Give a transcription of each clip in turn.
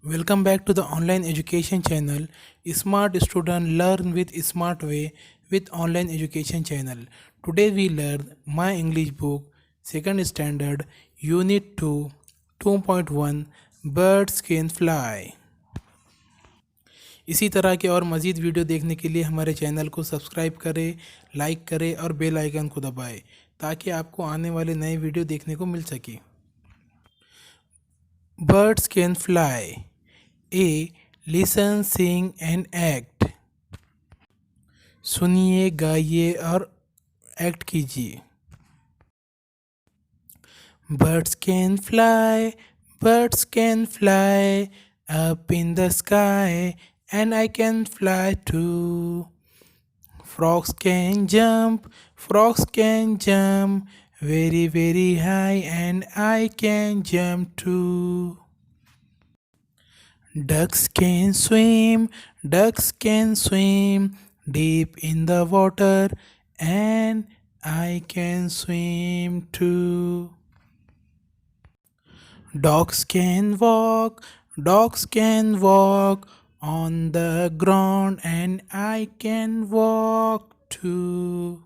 Welcome back to the online education channel. Smart student learn with smart way with online education channel. Today we learn my English book second standard unit 2 2.1 birds can fly. इसी तरह के और मज़ीद video देखने के लिए हमारे channel को सब्सक्राइब करें, लाइक करें और बेल आइकन को दबाएं ताकि आपको आने वाले नए वीडियो देखने को मिल सके। Birds can fly. A. Listen, sing and act. सुनिए, गाइए और एक्ट कीजिए। Birds can fly, birds can fly up in the sky, and I can fly too. Frogs can jump very, very high, and I can jump too. Ducks can swim deep in the water, and I can swim too. Dogs can walk on the ground, and I can walk too.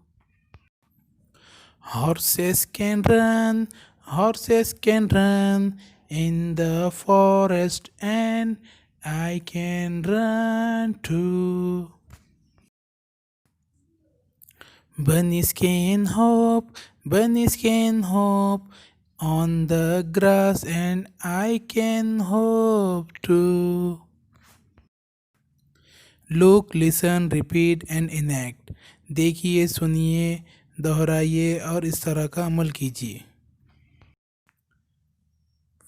Horses can run in the forest, and I can run too. Bunnies can hop on the grass, and I can hop too. Look, listen, repeat and enact. देखिए, सुनिए, दोहराइए और इस तरह का अमल कीजिए।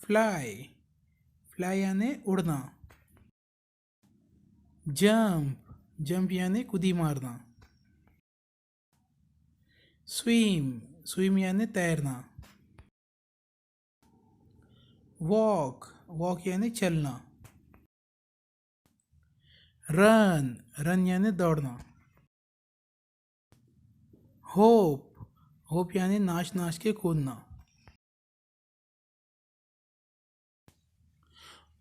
Fly यानी उड़ना। Jump यानी कूदी मारना। स्विम यानी तैरना। वॉक यानी चलना। रन यानी दौड़ना। होप यानी नाच के कूदना।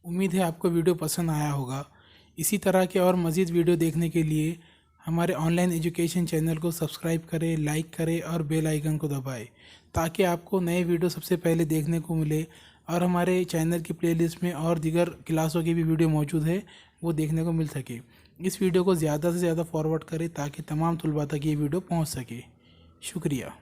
उम्मीद है आपको वीडियो पसंद आया होगा। इसी तरह के और मज़ीद वीडियो देखने के लिए हमारे ऑनलाइन एजुकेशन चैनल को सब्सक्राइब करें, लाइक करें और बेल आइकन को दबाएं ताकि आपको नए वीडियो सबसे पहले देखने को मिले। और हमारे चैनल की प्लेलिस्ट में और दीगर क्लासों की भी वीडियो मौजूद है, वो देखने को मिल सके। इस वीडियो को ज़्यादा से ज़्यादा फॉरवर्ड करें ताकि तमाम तलबा तक ये वीडियो पहुँच सके। शुक्रिया।